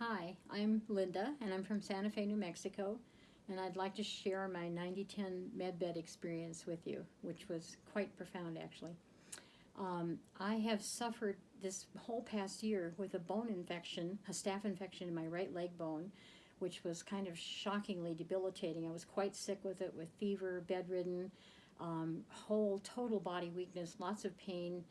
Hi, I'm Linda, and I'm from Santa Fe, New Mexico, and I'd like to share my 90-10 medbed experience with you, which was quite profound, actually. I have suffered this whole past year with a bone infection, a staph infection in my right leg bone, which was kind of shockingly debilitating. I was quite sick with it, with fever, bedridden, whole total body weakness, lots of pain,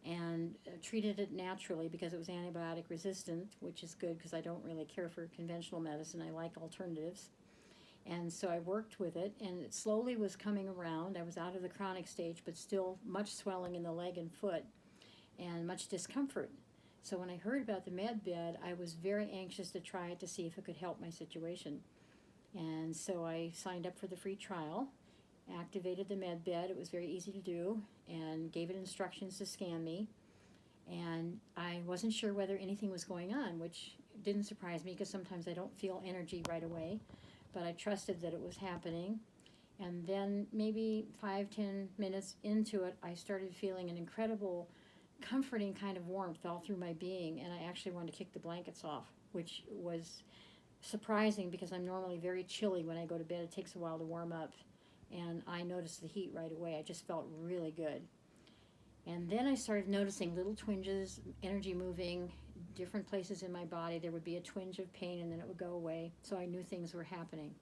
and treated it naturally because it was antibiotic resistant, which is good because I don't really care for conventional medicine. I like alternatives. And so I worked with it, and it slowly was coming around. I was out of the chronic stage, but still much swelling in the leg and foot and much discomfort. So when I heard about the med bed, I was very anxious to try it to see if it could help my situation. And so I signed up for the free trial, activated the med bed. It was very easy to do, and gave it instructions to scan me. And I wasn't sure whether anything was going on, which didn't surprise me because sometimes I don't feel energy right away, but I trusted that it was happening. And then maybe 5, 10 minutes into it, I started feeling an incredible, comforting kind of warmth all through my being, and I actually wanted to kick the blankets off, which was surprising because I'm normally very chilly when I go to bed. It takes a while to warm up, and I noticed the heat right away. I just felt really good. And then I started noticing little twinges, energy moving, different places in my body. There would be a twinge of pain and then it would go away. So I knew things were happening.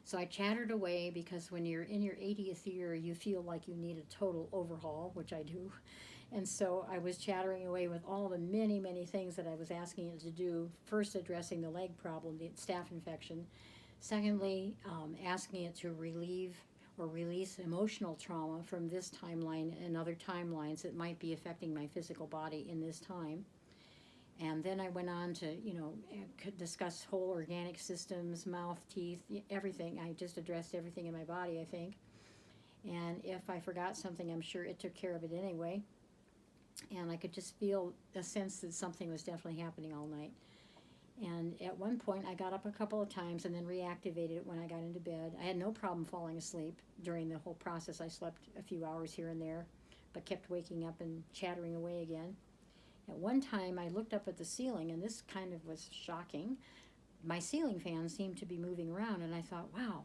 So I chattered away because when you're in your 80th year, you feel like you need a total overhaul, which I do. And so I was chattering away with all the many, many things that I was asking it to do. First, addressing the leg problem, the staph infection. Secondly, asking it to relieve or release emotional trauma from this timeline and other timelines that might be affecting my physical body in this time. And then I went on to, discuss whole organic systems, mouth, teeth, everything. I just addressed everything in my body, I think. And if I forgot something, I'm sure it took care of it anyway. And I could just feel a sense that something was definitely happening all night. And at one point, I got up a couple of times and then reactivated it when I got into bed. I had no problem falling asleep during the whole process. I slept a few hours here and there, but kept waking up and chattering away again. At one time, I looked up at the ceiling, and this kind of was shocking. My ceiling fan seemed to be moving around, and I thought, wow,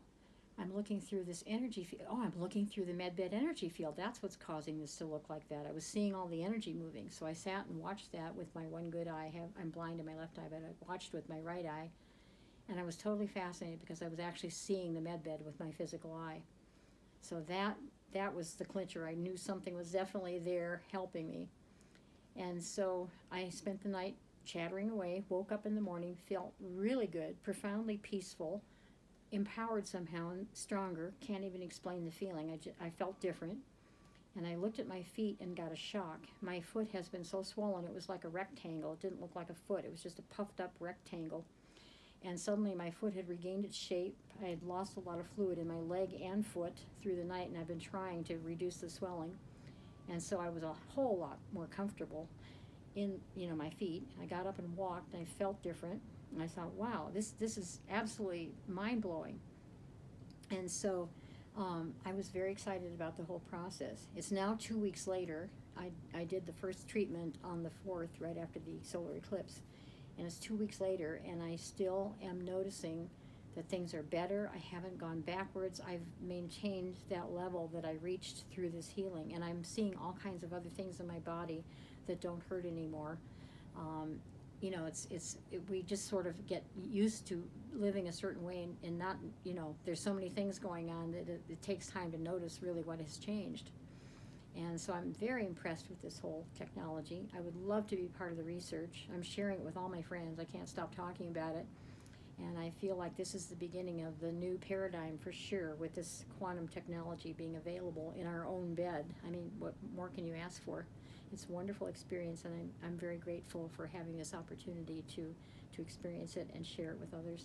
I'm looking through this energy field. Oh, I'm looking through the medbed energy field. That's what's causing this to look like that. I was seeing all the energy moving. So I sat and watched that with my one good eye. I'm blind in my left eye, but I watched with my right eye. And I was totally fascinated because I was actually seeing the medbed with my physical eye. So that was the clincher. I knew something was definitely there helping me. And so I spent the night chattering away, woke up in the morning, felt really good, profoundly peaceful, empowered somehow and stronger. Can't even explain the feeling. I felt different. And I looked at my feet and got a shock. My foot has been so swollen, it was like a rectangle. It didn't look like a foot. It was just a puffed up rectangle. And suddenly my foot had regained its shape. I had lost a lot of fluid in my leg and foot through the night, and I've been trying to reduce the swelling. And so I was a whole lot more comfortable in my feet. I got up and walked, and I felt different. And I thought, wow, this is absolutely mind-blowing. And so I was very excited about the whole process. It's now 2 weeks later. I did the first treatment on the 4th, right after the solar eclipse. And it's 2 weeks later, and I still am noticing that things are better. I haven't gone backwards. I've maintained that level that I reached through this healing. And I'm seeing all kinds of other things in my body that don't hurt anymore. We just sort of get used to living a certain way and not, there's so many things going on that it takes time to notice really what has changed. And so I'm very impressed with this whole technology. I would love to be part of the research. I'm sharing it with all my friends. I can't stop talking about it. And I feel like this is the beginning of the new paradigm for sure, with this quantum technology being available in our own bed. I mean, what more can you ask for? It's a wonderful experience, and I'm very grateful for having this opportunity to experience it and share it with others.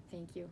Thank you.